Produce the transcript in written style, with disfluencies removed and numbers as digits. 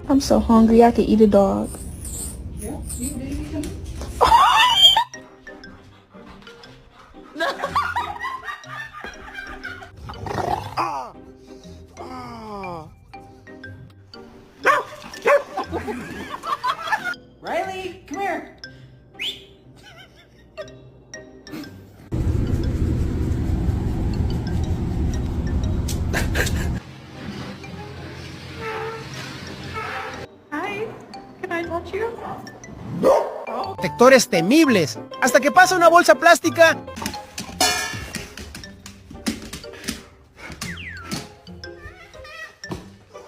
I'm so hungry, I could eat a dog. Riley, come here. Hi, can I touch you? Detectores temibles. Hasta que pasa una bolsa plástica